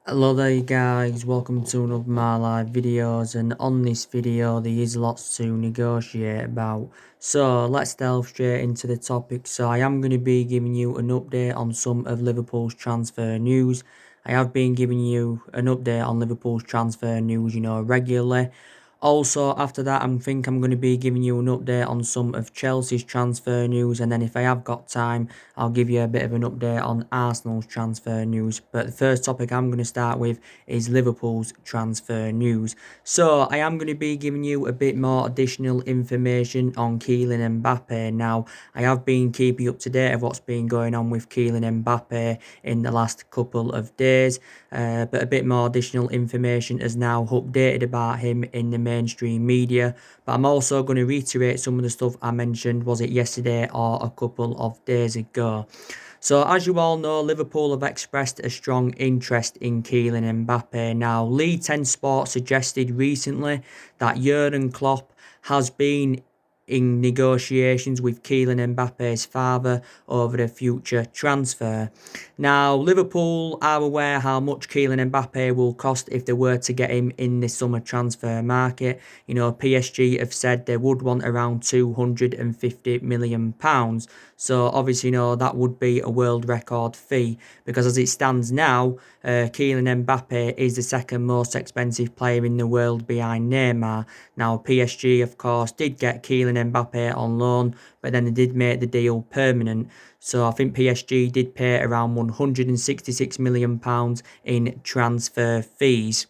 Hello there guys, welcome to another of my live videos, and on this video there is lots to negotiate about. So let's delve straight into the topic. So I am going to be giving you an update on some of Liverpool's transfer news. I have been giving you an update on Liverpool's transfer news, regularly. Also, after that, I'm going to be giving you an update on some of Chelsea's transfer news, and then if I have got time, I'll give you a bit of an update on Arsenal's transfer news. But the first topic I'm going to start with is Liverpool's transfer news. So, I am going to be giving you a bit more additional information on Kylian Mbappe. Now, I have been keeping up to date of what's been going on with Kylian Mbappe in the last couple of days, but a bit more additional information is now updated about him in the mainstream media. But I'm also going to reiterate some of the stuff I mentioned, was it yesterday or a couple of days ago. So, as you all know, Liverpool have expressed a strong interest in Kylian Mbappe. Now, League 10 Sport suggested recently that Jurgen Klopp has been in negotiations with Kylian Mbappe's father over a future transfer. Now, Liverpool are aware how much Kylian Mbappe will cost if they were to get him in the summer transfer market. PSG have said they would want around £250 million. So, obviously, that would be a world record fee, because as it stands now, Kylian Mbappe is the second most expensive player in the world behind Neymar. Now, PSG, of course, did get Kylian Mbappe on loan, but then they did make the deal permanent. So I think PSG did pay around £166 million in transfer fees.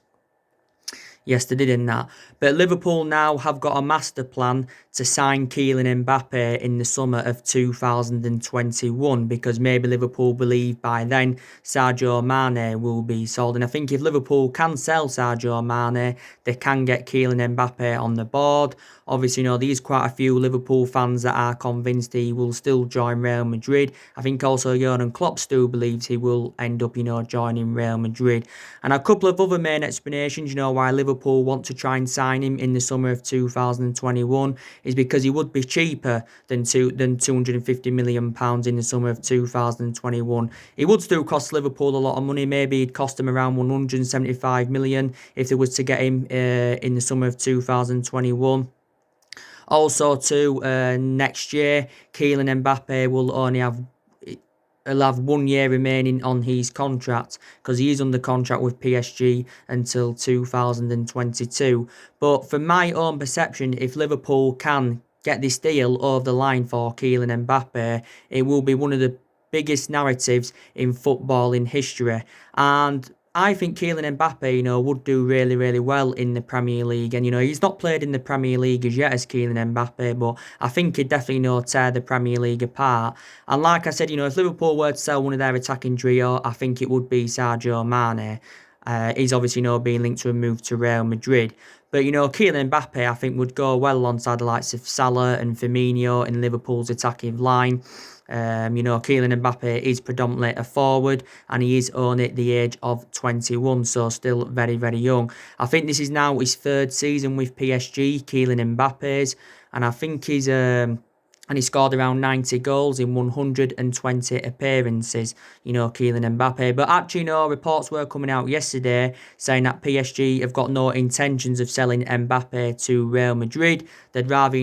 Yes, they did in that. But Liverpool now have got a master plan to sign Kylian Mbappe in the summer of 2021, because maybe Liverpool believe by then Sadio Mane will be sold. And I think if Liverpool can sell Sadio Mane, they can get Kylian Mbappe on the board. Obviously, there's quite a few Liverpool fans that are convinced he will still join Real Madrid. I think also Jurgen Klopp still believes he will end up, joining Real Madrid. And a couple of other main explanations, why Liverpool want to try and sign him in the summer of 2021 is because he would be cheaper than £250 million in the summer of 2021. It would still cost Liverpool a lot of money. Maybe it'd cost them around £175 million if they was to get him in the summer of 2021. Also, too, next year, Kylian Mbappe will only have he'll have 1 year remaining on his contract, because he is under contract with PSG until 2022. But from my own perception, if Liverpool can get this deal over the line for Kylian Mbappe, it will be one of the biggest narratives in footballing history. And I think Kylian Mbappe, would do really, really well in the Premier League. And, he's not played in the Premier League as yet as Kylian Mbappe, but I think he'd definitely, tear the Premier League apart. And like I said, if Liverpool were to sell one of their attacking trio, I think it would be Sadio Mane. He's obviously, being linked to a move to Real Madrid. But, Kylian Mbappe, I think, would go well alongside the likes of Salah and Firmino in Liverpool's attacking line. Kylian Mbappe is predominantly a forward, and he is only at the age of 21, so still very, very young. I think this is now his third season with PSG, Kylian Mbappe's, and I think he scored around 90 goals in 120 appearances, Kylian Mbappe. But actually, reports were coming out yesterday saying that PSG have got no intentions of selling Mbappe to Real Madrid. They'd rather,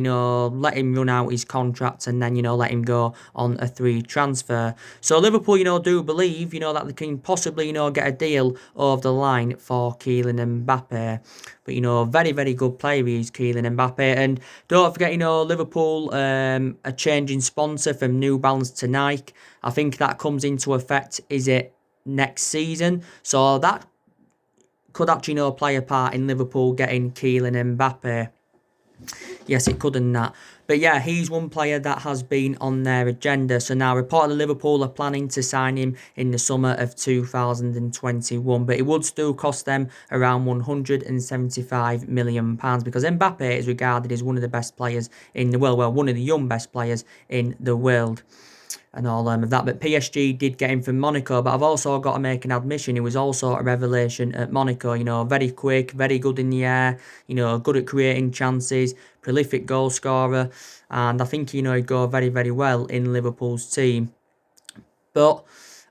let him run out his contract and then, let him go on a free transfer. So Liverpool, do believe, that they can possibly, get a deal over the line for Kylian Mbappe. But, very, very good player is Kylian Mbappe. And don't forget, Liverpool a changing sponsor from New Balance to Nike. I think that comes into effect, is it next season? So that could actually, play a part in Liverpool getting Kylian Mbappe. Yes, it could and that. But yeah, he's one player that has been on their agenda. So now, reportedly, Liverpool are planning to sign him in the summer of 2021. But it would still cost them around £175 million, because Mbappe is regarded as one of the best players in the world. Well, one of the young best players in the world. And all of that. But PSG did get him from Monaco. But I've also got to make an admission. He was also a revelation at Monaco. Very quick, very good in the air. Good at creating chances, prolific goal scorer. And I think, he'd go very, very well in Liverpool's team. But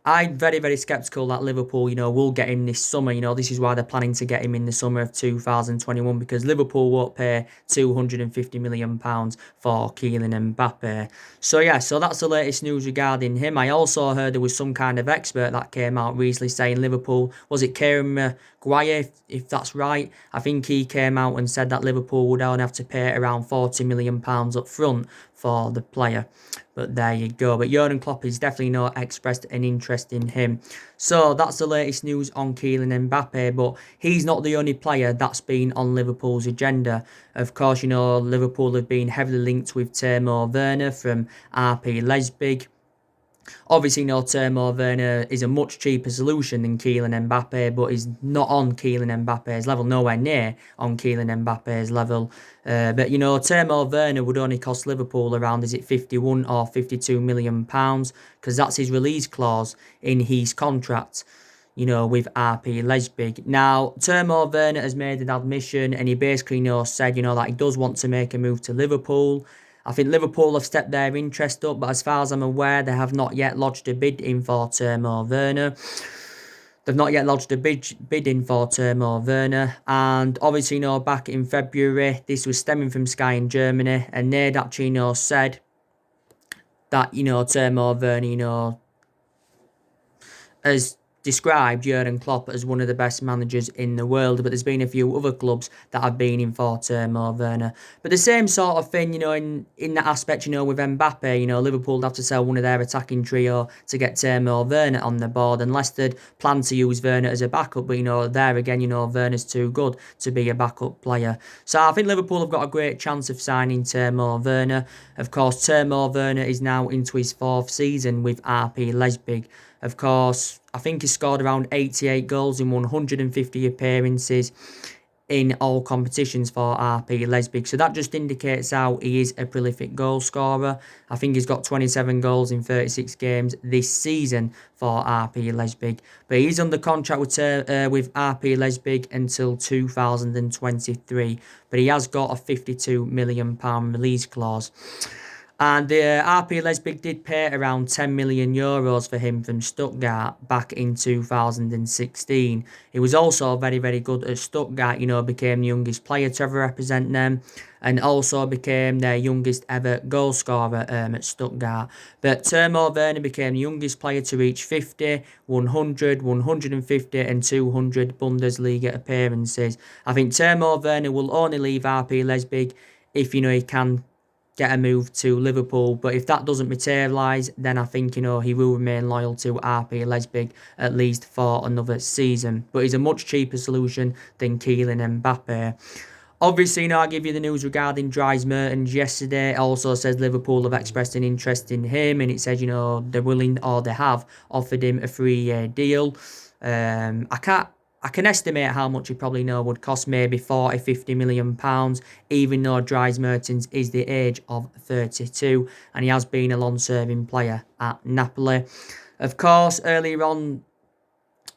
I'm very, very sceptical that Liverpool, will get him this summer. This is why they're planning to get him in the summer of 2021, because Liverpool won't pay £250 million for Kylian Mbappe. So, yeah, so that's the latest news regarding him. I also heard there was some kind of expert that came out recently saying Liverpool, was it Kieran Maguire, if that's right? I think he came out and said that Liverpool would only have to pay around £40 million up front for the player. But there you go. But Jurgen Klopp has definitely not expressed an interest in him. So that's the latest news on Kylian Mbappe. But he's not the only player that's been on Liverpool's agenda. Of course, Liverpool have been heavily linked with Timo Werner from RB Leipzig. Obviously, Timo Werner is a much cheaper solution than Kylian Mbappe, but he's not on Kylian Mbappe's level, nowhere near on Kylian Mbappe's level. But, Timo Werner would only cost Liverpool around, is it 51 or 52 million pounds? Because that's his release clause in his contract, with RB Leipzig. Now, Timo Werner has made an admission, and he basically, said, that he does want to make a move to Liverpool. I think Liverpool have stepped their interest up, but as far as I'm aware, they have not yet lodged a bid in for Timo Werner. They've not yet lodged a bid in for Timo Werner. And obviously, back in February, this was stemming from Sky in Germany, and they'd actually, said that, Timo Werner, has described Jurgen Klopp as one of the best managers in the world, but there's been a few other clubs that have been in for Timo Werner. But the same sort of thing, in that aspect, with Mbappe, Liverpool have to sell one of their attacking trio to get Timo Werner on the board, unless they'd plan to use Werner as a backup, but there again, Werner's too good to be a backup player. So I think Liverpool have got a great chance of signing Timo Werner. Of course, Timo Werner is now into his 4th season with RB Leipzig. Of course, I think he scored around 88 goals in 150 appearances in all competitions for RB Leipzig. So that just indicates how he is a prolific goal scorer. I think he's got 27 goals in 36 games this season for RB Leipzig. But he's under contract with RB Leipzig until 2023. But he has got a £52 million release clause. And RB Leipzig did pay around €10 million for him from Stuttgart back in 2016. He was also very, very good at Stuttgart, became the youngest player to ever represent them, and also became their youngest ever goal scorer at Stuttgart. But Timo Werner became the youngest player to reach 50, 100, 150 and 200 Bundesliga appearances. I think Timo Werner will only leave RB Leipzig if, he can get a move to Liverpool. But if that doesn't materialise, then I think, he will remain loyal to RB Leipzig at least for another season. But he's a much cheaper solution than Kylian Mbappe. Obviously, I give you the news regarding Dries Mertens yesterday. It also says Liverpool have expressed an interest in him, and it says, they're willing, or they have offered him a 3-year deal. I can estimate how much he probably would cost, maybe 40-50 million pounds, even though Dries Mertens is the age of 32 and he has been a long-serving player at Napoli. Of course, earlier on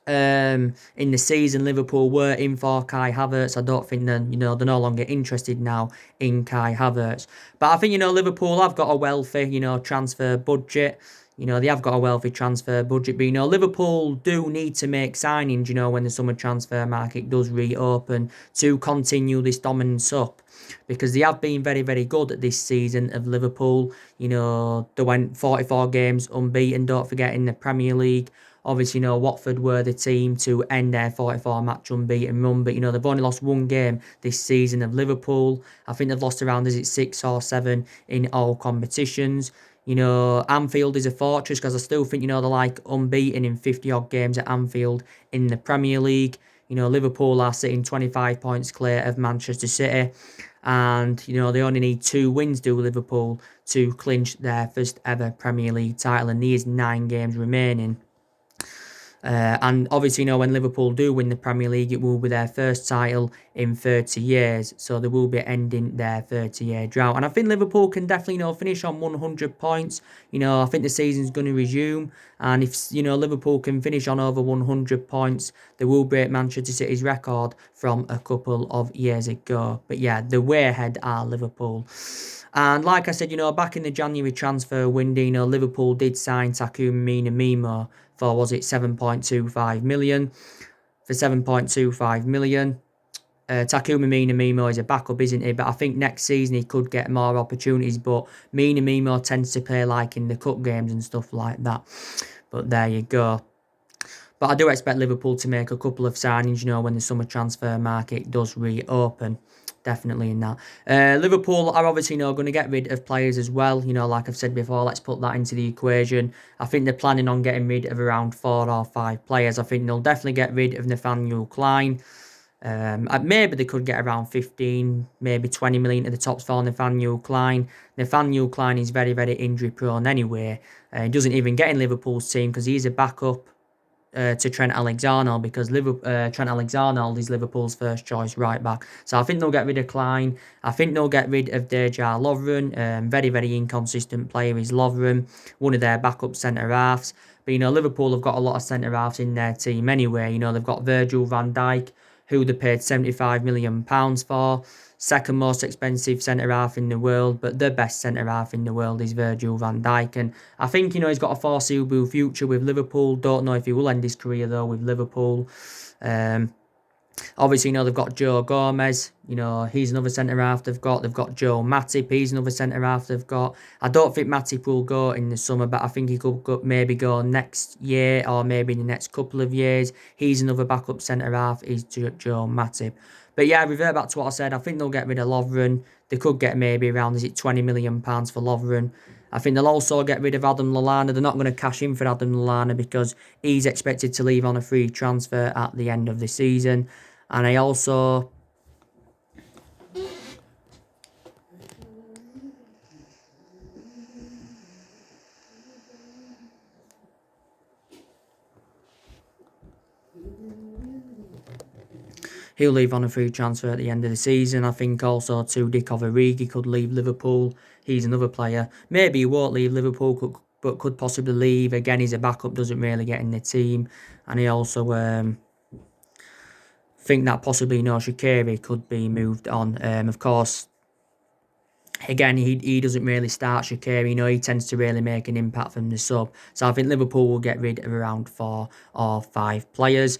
in the season, Liverpool were in for Kai Havertz. I don't think they're no longer interested now in Kai Havertz. But I think, Liverpool have got a wealthy, transfer budget. They have got a wealthy transfer budget, but, Liverpool do need to make signings, when the summer transfer market does reopen to continue this dominance up. Because they have been very, very good at this season of Liverpool. They went 44 games unbeaten, don't forget, in the Premier League. Obviously, Watford were the team to end their 44-match unbeaten run, but, they've only lost one game this season of Liverpool. I think they've lost around, 6 or 7 in all competitions. Anfield is a fortress because I still think, they're like unbeaten in 50-odd games at Anfield in the Premier League. Liverpool are sitting 25 points clear of Manchester City. And, they only need 2 wins, do Liverpool, to clinch their first ever Premier League title. And there's 9 games remaining. And obviously, when Liverpool do win the Premier League, it will be their first title in 30 years. So they will be ending their 30-year drought. And I think Liverpool can definitely, finish on 100 points. I think the season's going to resume. And if, Liverpool can finish on over 100 points, they will break Manchester City's record from a couple of years ago. But yeah, the way ahead are Liverpool. And like I said, back in the January transfer window, Liverpool did sign Takumi Minamino for, was it 7.25 million? For 7.25 million. Takuma Minamino is a backup, isn't he? But I think next season he could get more opportunities. But Minamino tends to play like in the cup games and stuff like that. But there you go. But I do expect Liverpool to make a couple of signings, when the summer transfer market does reopen. Definitely in that. Liverpool are obviously, going to get rid of players as well. Like I've said before, let's put that into the equation. I think they're planning on getting rid of around 4 or 5 players. I think they'll definitely get rid of Nathaniel Klein. Maybe they could get around 15, maybe 20 million to the tops for Nathaniel Klein. Nathaniel Klein is very, very injury prone anyway. He doesn't even get in Liverpool's team because he's a backup to Trent Alexander, because Trent Alexander is Liverpool's first choice right back. So I think they'll get rid of Klein. I think they'll get rid of Dejan Lovren. Very, very inconsistent player is Lovren, one of their backup centre halves. But Liverpool have got a lot of centre halves in their team anyway. They've got Virgil van Dijk, who they paid £75 million for. Second most expensive centre-half in the world, but the best centre-half in the world is Virgil van Dijk. And I think, he's got a foreseeable future with Liverpool. Don't know if he will end his career, though, with Liverpool. Obviously, they've got Joe Gomez. He's another centre-half they've got. They've got Joe Matip. He's another centre-half they've got. I don't think Matip will go in the summer, but I think he could maybe go next year or maybe in the next couple of years. He's another backup centre-half. He's Joe Matip. But yeah, revert back to what I said. I think they'll get rid of Lovren. They could get maybe around, £20 million for Lovren. I think they'll also get rid of Adam Lallana. They're not going to cash in for Adam Lallana because he's expected to leave on a free transfer at the end of the season. And I also... He'll leave on a free transfer at the end of the season. I think also too, Dick Origi could leave Liverpool. He's another player. Maybe he won't leave Liverpool, but could possibly leave. Again, he's a backup, doesn't really get in the team. And he also think that possibly Shaqiri could be moved on. Of course, again, he doesn't really start Shaqiri. He tends to really make an impact from the sub. So I think Liverpool will get rid of around 4 or 5 players.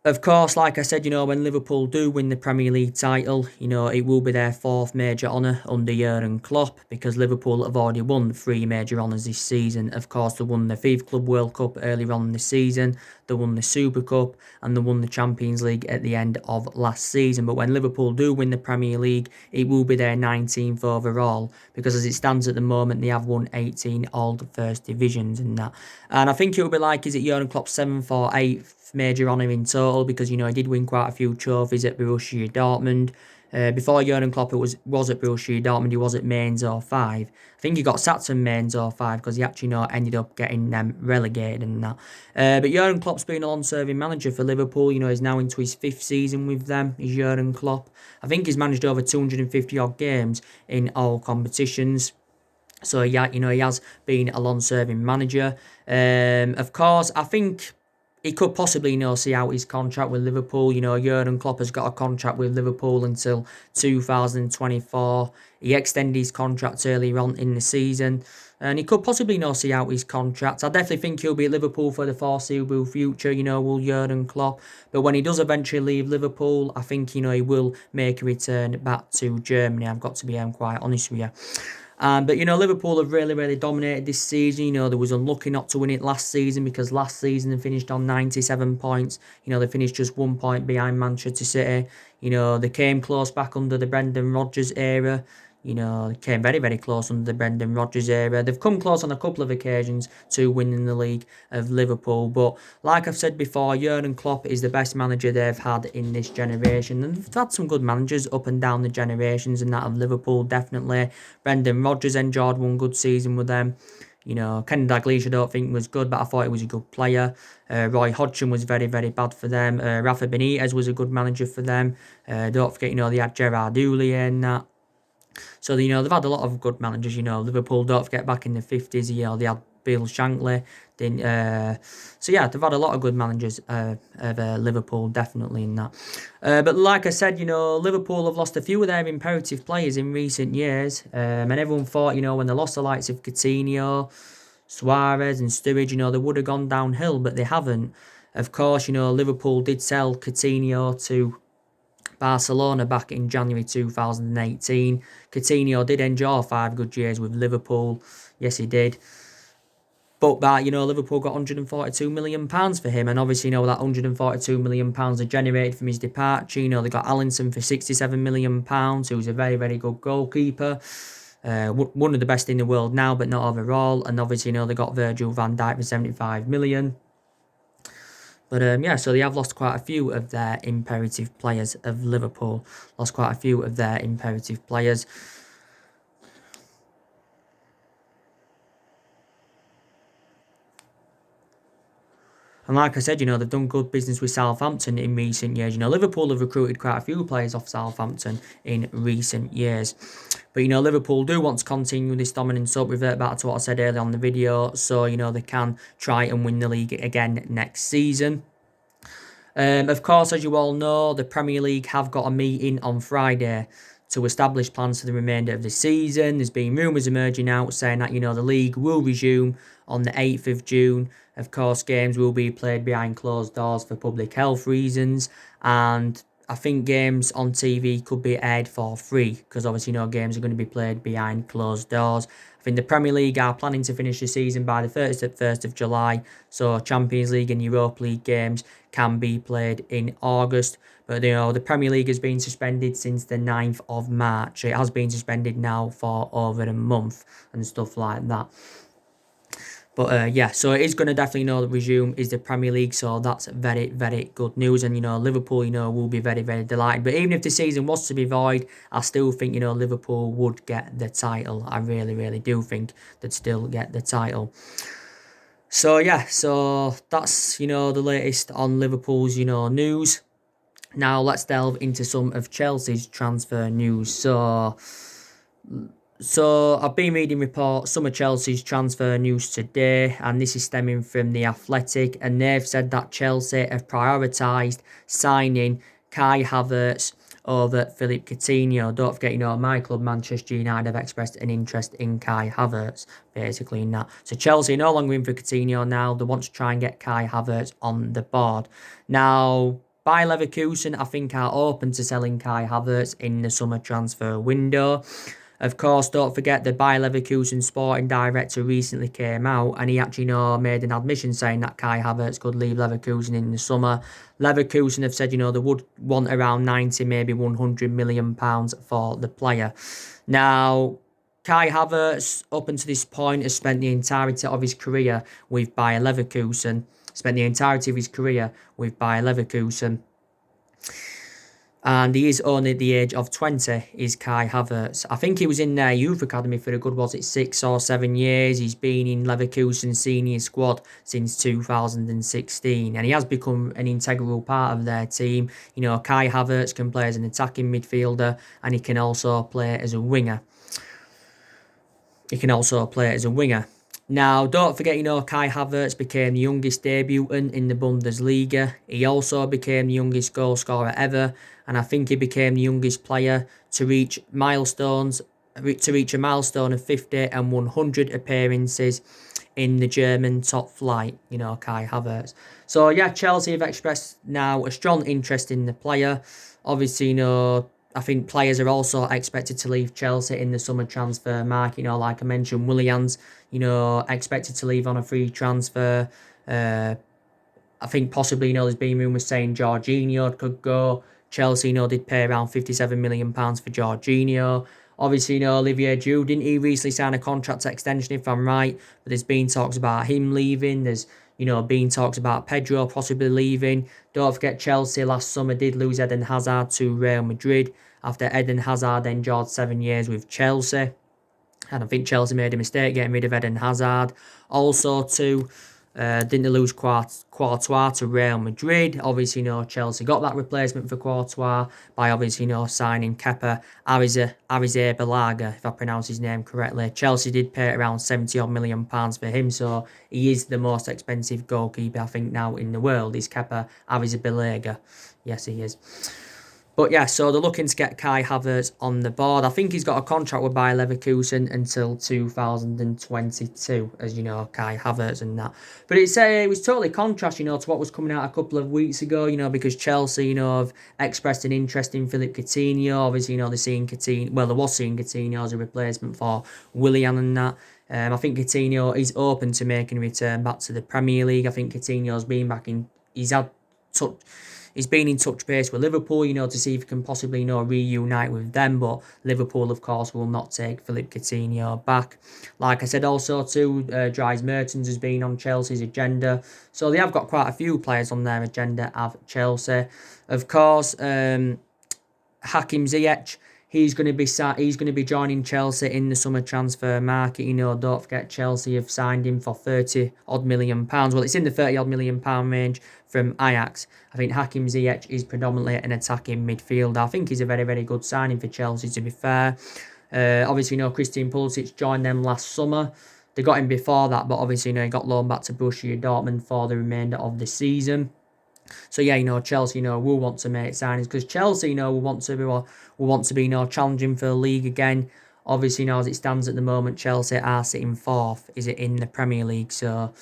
Of course, like I said, when Liverpool do win the Premier League title, it will be their 4th major honour under Jurgen Klopp, because Liverpool have already won 3 major honours this season. Of course, they won the FIFA Club World Cup earlier on in the season, they won the Super Cup, and they won the Champions League at the end of last season. But when Liverpool do win the Premier League, it will be their 19th overall, because as it stands at the moment, they have won 18 all the first divisions and that. And I think it will be like, is it Jurgen Klopp's 7th or 8th major honour in total, because he did win quite a few trophies at Borussia Dortmund. Before Jurgen Klopp was at Borussia Dortmund, he was at Mainz 05. I think he got sacked from Mainz 05 because he actually ended up getting them relegated and that. But Jurgen Klopp's been a long-serving manager for Liverpool. He's now into his 5th season with them. Is Jurgen Klopp. I think he's managed over 250 odd games in all competitions. So yeah, he has been a long-serving manager. Of course, I think he could possibly, see out his contract with Liverpool. Jurgen Klopp has got a contract with Liverpool until 2024. He extended his contract earlier on in the season, and he could possibly, see out his contract. I definitely think he'll be at Liverpool for the foreseeable future, will Jurgen Klopp. But when he does eventually leave Liverpool, I think, he will make a return back to Germany. I've got to be quite honest with you. But, Liverpool have really, really dominated this season. They was unlucky not to win it last season, because last season they finished on 97 points. They finished just 1 point behind Manchester City. They came close back under the Brendan Rodgers era. They came very, very close under the Brendan Rodgers era. They've come close on a couple of occasions to winning the league of Liverpool. But like I've said before, Jurgen Klopp is the best manager they've had in this generation. And they've had some good managers up and down the generations, and that of Liverpool, definitely. Brendan Rodgers enjoyed one good season with them. Ken Dalglish I don't think was good, but I thought he was a good player. Roy Hodgson was very, very bad for them. Rafa Benitez was a good manager for them. Don't forget, they had Gerard Houllier and that. So, they've had a lot of good managers, Liverpool, don't forget, back in the 50s, they had Bill Shankly. So, yeah, they've had a lot of good managers of Liverpool, definitely in that. But like I said, Liverpool have lost a few of their imperative players in recent years. And everyone thought, when they lost the likes of Coutinho, Suarez and Sturridge, they would have gone downhill, but they haven't. Of course, Liverpool did sell Coutinho to Barcelona back in January 2018. Coutinho did enjoy 5 good years with Liverpool. Yes, he did. But that, Liverpool got £142 million for him. And obviously, that £142 million are generated from his departure. They got Alisson for £67 million, who's a very, very good goalkeeper. One of the best in the world now, but not overall. And obviously, they got Virgil van Dijk for £75 million. But yeah, so they have lost quite a few of their imperative players of Liverpool. Lost quite a few of their imperative players. And like I said, they've done good business with Southampton in recent years. Liverpool have recruited quite a few players off Southampton in recent years. But, Liverpool do want to continue this dominance up. Revert back to what I said earlier on the video. So, they can try and win the league again next season. Of course, as you all know, the Premier League have got a meeting on Friday to establish plans for the remainder of the season. There's been rumours emerging out saying that, the league will resume on the 8th of June. Of course, games will be played behind closed doors for public health reasons. And I think games on TV could be aired for free because obviously, games are going to be played behind closed doors. I think the Premier League are planning to finish the season by the 1st of July. So Champions League and Europa League games can be played in August. But, the Premier League has been suspended since the 9th of March. It has been suspended now for over a month and stuff like that. But yeah, so it is going to definitely resume is the Premier League. So that's very, very good news. And, Liverpool, will be very, very delighted. But even if the season was to be void, I still think, Liverpool would get the title. I really, really do think they'd still get the title. So yeah, so that's, the latest on Liverpool's, news. Now let's delve into some of Chelsea's transfer news. So I've been reading reports, some of Chelsea's transfer news today, and this is stemming from The Athletic, and they've said that Chelsea have prioritised signing Kai Havertz over Philippe Coutinho. Don't forget, my club, Manchester United, have expressed an interest in Kai Havertz, basically in that. So Chelsea are no longer in for Coutinho now. They want to try and get Kai Havertz on the board. Now, Bayer Leverkusen, I think, are open to selling Kai Havertz in the summer transfer window. Of course, don't forget the Bayer Leverkusen sporting director recently came out and he actually made an admission saying that Kai Havertz could leave Leverkusen in the summer. Leverkusen have said, they would want around 90, maybe £100 million for the player. Now, Kai Havertz, up until this point, has spent the entirety of his career with Bayer Leverkusen. And he is only at the age of 20, is Kai Havertz. I think he was in their youth academy for a good, 6 or 7 years. He's been in Leverkusen's senior squad since 2016. And he has become an integral part of their team. Kai Havertz can play as an attacking midfielder and he can also play as a winger. Now, don't forget, Kai Havertz became the youngest debutant in the Bundesliga. He also became the youngest goal scorer ever. And I think he became the youngest player to reach a milestone of 50 and 100 appearances in the German top flight, Kai Havertz. So, yeah, Chelsea have expressed now a strong interest in the player. Obviously, I think players are also expected to leave Chelsea in the summer transfer market. Like I mentioned, Williams, expected to leave on a free transfer. I think possibly, there's been rumours saying Jorginho could go. Chelsea, did pay around £57 million for Jorginho. Obviously, Olivier Giroud, didn't he recently sign a contract extension, if I'm right? But there's been talks about him leaving. There's, been talks about Pedro possibly leaving. Don't forget, Chelsea last summer did lose Eden Hazard to Real Madrid after Eden Hazard endured 7 years with Chelsea. And I think Chelsea made a mistake getting rid of Eden Hazard. Also, too, didn't they lose Courtois to Real Madrid? Obviously, Chelsea got that replacement for Courtois by obviously, signing Kepa Arrizabalaga, if I pronounce his name correctly. Chelsea did pay around £70 million for him, so he is the most expensive goalkeeper, I think, now in the world, is Kepa Arrizabalaga. Yes, he is. But yeah, so they're looking to get Kai Havertz on the board. I think he's got a contract with Bayer Leverkusen until 2022, as you know, Kai Havertz and that. But it was totally contrast, to what was coming out a couple of weeks ago, because Chelsea, have expressed an interest in Philip Coutinho. Obviously, they're seeing Coutinho, well, they was seeing Coutinho as a replacement for Willian and that. I think Coutinho is open to making a return back to the Premier League. I think Coutinho's been back in, he's been in touch base with Liverpool, to see if he can possibly, reunite with them. But Liverpool, of course, will not take Philip Coutinho back. Like I said, also too, Dries Mertens has been on Chelsea's agenda. So they have got quite a few players on their agenda of Chelsea. Of course, Hakim Ziyech. He's going to be joining Chelsea in the summer transfer market. Don't forget Chelsea have signed him for £30 million. Well, it's in the £30 million range from Ajax. I think Hakim Ziyech is predominantly an attacking midfielder. I think he's a very, very good signing for Chelsea, to be fair. Obviously, Christian Pulisic joined them last summer. They got him before that, but obviously, he got loaned back to Borussia Dortmund for the remainder of the season. So yeah, Chelsea, will want to make signings because Chelsea, will want to be, challenging for the league again. Obviously, as it stands at the moment, Chelsea are sitting fourth. Is it in the Premier League? So,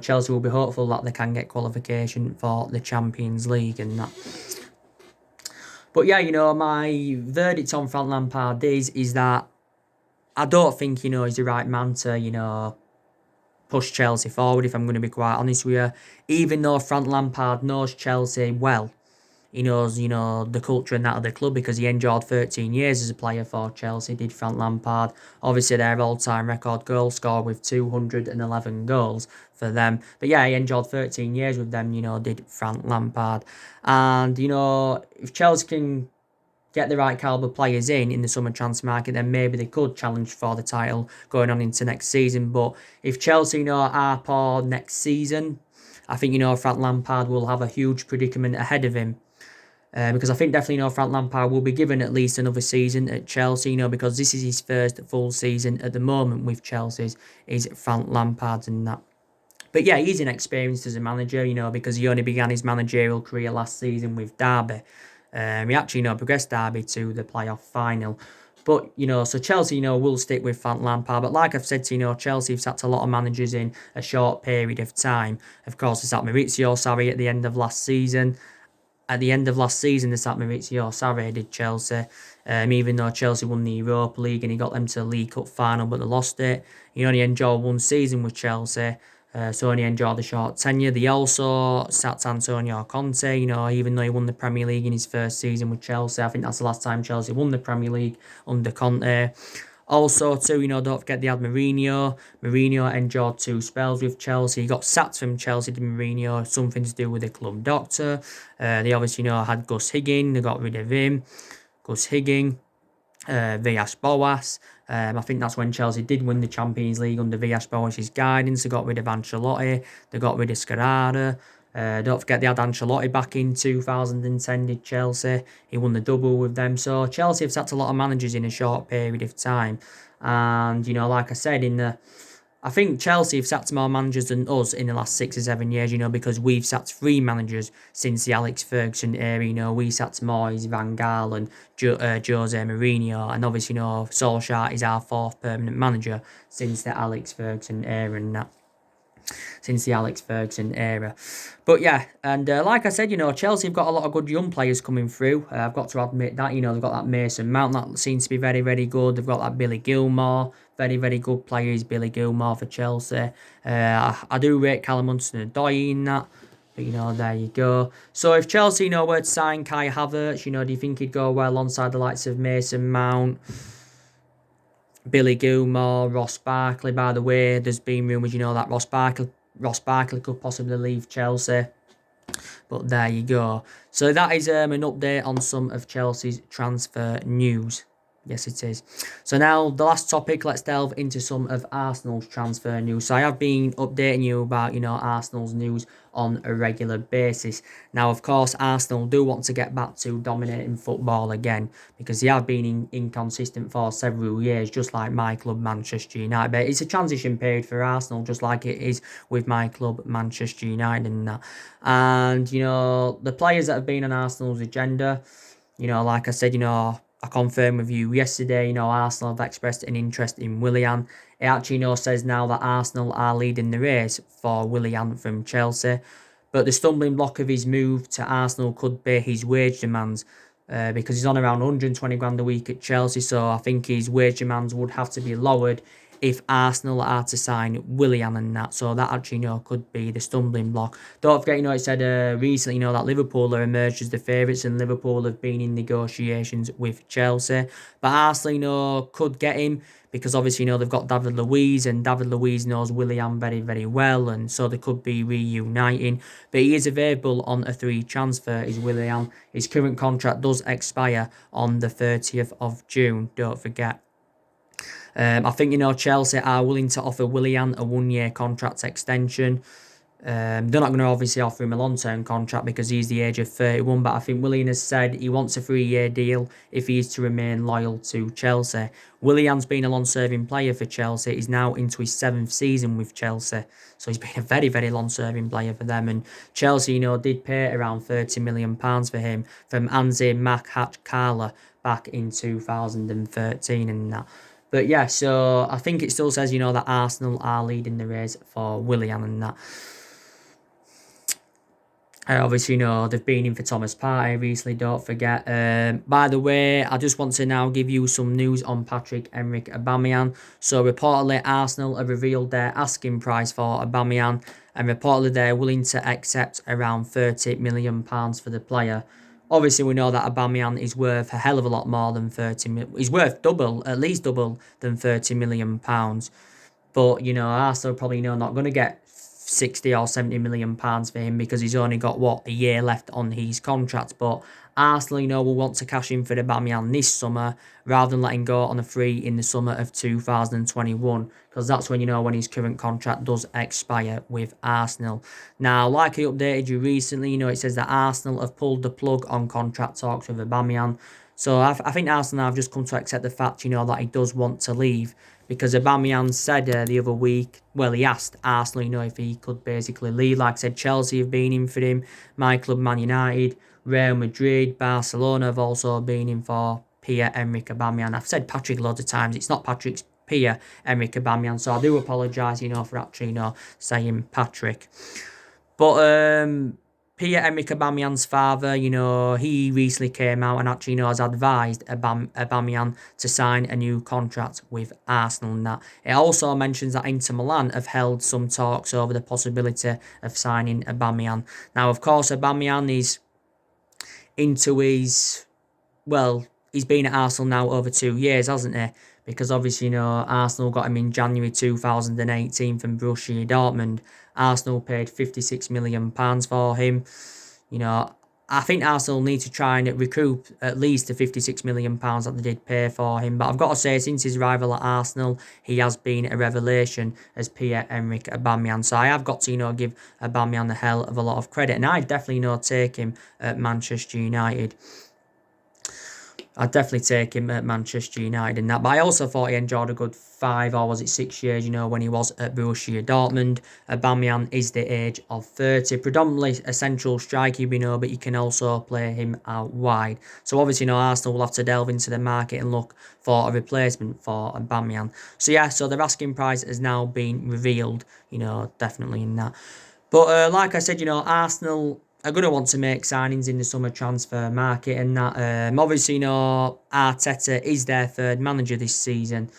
Chelsea will be hopeful that they can get qualification for the Champions League and that. But yeah, my verdict on Frank Lampard is that I don't think, he's the right man to, push Chelsea forward, if I'm going to be quite honest with you. Even though Frank Lampard knows Chelsea well, he knows, the culture and that of the club because he endured 13 years as a player for Chelsea, did Frank Lampard. Obviously, their all-time record goal scorer with 211 goals for them. But yeah, he endured 13 years with them, did Frank Lampard. And, if Chelsea can get the right caliber players in the summer transfer market, then maybe they could challenge for the title going on into next season. But if Chelsea, are poor next season, I think, Frank Lampard will have a huge predicament ahead of him. Because I think definitely, Frank Lampard will be given at least another season at Chelsea, because this is his first full season at the moment with Chelsea's, is Frank Lampard and that. But yeah, he's inexperienced as a manager, because he only began his managerial career last season with Derby. He actually, progressed Derby to the playoff final. But, so Chelsea, will stick with Frank Lampard. But like I've said to Chelsea have sacked a lot of managers in a short period of time. Of course, they sacked Maurizio Sarri at the end of last season. At the end of last season, they sacked Maurizio Sarri, did Chelsea. Even though Chelsea won the Europa League and he got them to the League Cup final, but they lost it. He only enjoyed one season with Chelsea. So only enjoyed the short tenure. They also sacked Antonio Conte, even though he won the Premier League in his first season with Chelsea. I think that's the last time Chelsea won the Premier League under Conte. Also, too, don't forget they had Mourinho. Mourinho enjoyed 2 spells with Chelsea. He got sacked from Chelsea to Mourinho, something to do with the club doctor. They obviously, had Gus Higgins. They got rid of him. Gus Higgins. Villas-Boas. I think that's when Chelsea did win the Champions League under Villas-Boas' guidance. They got rid of Ancelotti. They got rid of Scarada. Don't forget they had Ancelotti back in 2010, did Chelsea. He won the double with them. So Chelsea have sacked a lot of managers in a short period of time. And, like I said, I think Chelsea have sacked more managers than us in the last 6 or 7 years, because we've sacked 3 managers since the Alex Ferguson era. We sacked Moyes, Van Gaal and Jose Mourinho. And obviously, Solskjaer is our 4th permanent manager since the Alex Ferguson era and that. But yeah, and like I said, Chelsea have got a lot of good young players coming through. I've got to admit that, they've got that Mason Mount that seems to be very, very good. They've got that Billy Gilmour, very, very good player is Billy Gilmour for Chelsea. I do rate Callum Hudson-Odoi in that. But, there you go. So if Chelsea, were to sign Kai Havertz, do you think he'd go well alongside the likes of Mason Mount, Billy Gilmour, Ross Barkley? By the way, there's been rumours, that Ross Barkley could possibly leave Chelsea. But there you go. So that is an update on some of Chelsea's transfer news. Yes, it is. So now, the last topic, let's delve into some of Arsenal's transfer news. So I have been updating you about, Arsenal's news on a regular basis. Now, of course, Arsenal do want to get back to dominating football again because they have been inconsistent for several years, just like my club, Manchester United. But it's a transition period for Arsenal, just like it is with my club, Manchester United and that. And, the players that have been on Arsenal's agenda, Like I said, I confirmed with you yesterday, Arsenal have expressed an interest in Willian. It actually, says now that Arsenal are leading the race for Willian from Chelsea. But the stumbling block of his move to Arsenal could be his wage demands. Because he's on around 120 grand a week at Chelsea, so I think his wage demands would have to be lowered if Arsenal are to sign Willian and that. So that actually, could be the stumbling block. Don't forget, it said recently, that Liverpool are emerged as the favourites and Liverpool have been in negotiations with Chelsea. But Arsenal, could get him because obviously, they've got David Luiz and David Luiz knows Willian very, very well. And so they could be reuniting. But he is available on a free transfer, is Willian. His current contract does expire on the 30th of June, don't forget. I think, Chelsea are willing to offer Willian a 1-year contract extension. They're not going to obviously offer him a long-term contract because he's the age of 31, but I think Willian has said he wants a 3-year deal if he is to remain loyal to Chelsea. Willian's been a long-serving player for Chelsea. He's now into his 7th season with Chelsea, so he's been a very, very long-serving player for them. And Chelsea, did pay around £30 million for him from Anzi Makhachkala back in 2013 and that. But yeah, so I think it still says, that Arsenal are leading the race for Willian and that. Obviously, they've been in for Thomas Partey recently, don't forget. By the way, I just want to now give you some news on Pierre-Emerick Aubameyang. So, reportedly, Arsenal have revealed their asking price for Aubameyang, and reportedly they're willing to accept around £30 million for the player. Obviously, we know that Aubameyang is worth a hell of a lot more than 30 million. He's worth at least double than £30 million. But, Arsenal probably, not going to get 60 or 70 million pounds for him because he's only got a year left on his contract. But Arsenal, will want to cash in for Aubameyang this summer rather than letting go on a free in the summer of 2021 because that's when when his current contract does expire with Arsenal. Now, like I updated you recently, it says that Arsenal have pulled the plug on contract talks with Aubameyang. So I think Arsenal have just come to accept the fact, that he does want to leave. Because Aubameyang said the other week, he asked Arsenal, if he could basically leave. Like I said, Chelsea have been in for him. My club, Man United, Real Madrid, Barcelona have also been in for Pierre-Emerick Aubameyang. I've said Patrick loads of times. It's not Patrick's Pierre-Emerick Aubameyang. So I do apologise, for actually, saying Patrick. But Pierre-Emerick Aubameyang's father, he recently came out and actually, has advised Aubameyang to sign a new contract with Arsenal and that. It also mentions that Inter Milan have held some talks over the possibility of signing Aubameyang. Now, of course, Aubameyang is into his, he's been at Arsenal now over 2 years, hasn't he? Because obviously, Arsenal got him in January 2018 from Borussia Dortmund. Arsenal paid £56 million for him. I think Arsenal need to try and recoup at least the £56 million that they did pay for him. But I've got to say, since his arrival at Arsenal, he has been a revelation as Pierre-Emerick Aubameyang. So I have got to, give Aubameyang a hell of a lot of credit. And I definitely, take him at Manchester United. I'd definitely take him at Manchester United in that. But I also thought he enjoyed a good 5 or was it 6 years, when he was at Borussia Dortmund. Aubameyang is the age of 30. Predominantly a central striker, but you can also play him out wide. So obviously, Arsenal will have to delve into the market and look for a replacement for Aubameyang. So yeah, so the asking price has now been revealed, definitely in that. But like I said, Arsenal are going to want to make signings in the summer transfer market and that. Obviously, Arteta is their third manager this season.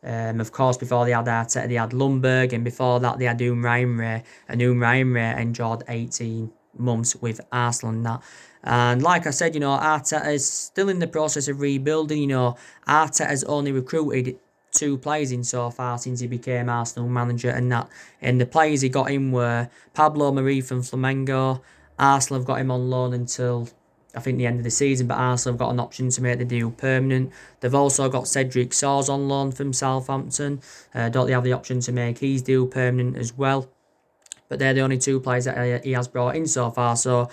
Of course, before they had Arteta, they had Lundberg, and before that they had Unai Emery. And Unai Emery enjoyed 18 months with Arsenal and that. And like I said, Arteta is still in the process of rebuilding. Arteta has only recruited 2 players in so far since he became Arsenal manager and that. And the players he got in were Pablo Mari from Flamengo. Arsenal have got him on loan until, I think, the end of the season, but Arsenal have got an option to make the deal permanent. They've also got Cedric Soares on loan from Southampton. Don't they have the option to make his deal permanent as well? But they're the only 2 players that he has brought in so far. So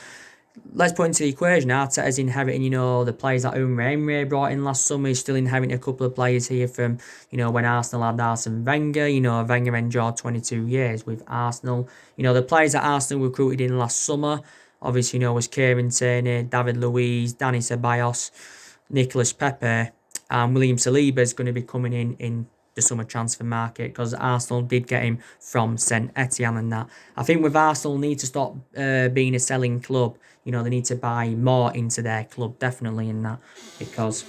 let's put into the equation, Arteta's inheriting, the players that Unai Emery brought in last summer. He's still inheriting a couple of players here from, when Arsenal had Arsene Wenger. Wenger enjoyed 22 years with Arsenal. The players that Arsenal recruited in last summer, obviously, was Kieran Tierney, David Luiz, Dani Ceballos, Nicolas Pepe, and William Saliba is going to be coming in the summer transfer market, because Arsenal did get him from St Etienne and that. I think with Arsenal need to stop being a selling club. They need to buy more into their club, definitely in that, because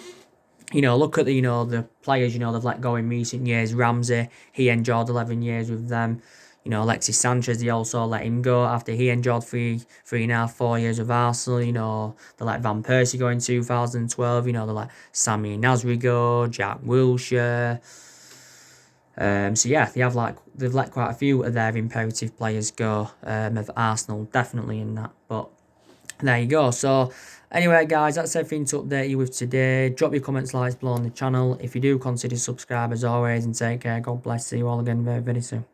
look at the players they've let go in recent years. Ramsey, he enjoyed 11 years with them. Alexis Sanchez, they also let him go after he enjoyed three and a half, 4 years with Arsenal. They let Van Persie go in 2012. They let Sammy Nasri go, Jack Wilshere. So yeah, they've let quite a few of their imperative players go. Of Arsenal, definitely in that. But there you go. So anyway, guys, that's everything to update you with today. Drop your comments, likes below on the channel. If you do, consider subscribe as always, and take care. God bless. See you all again very, very soon.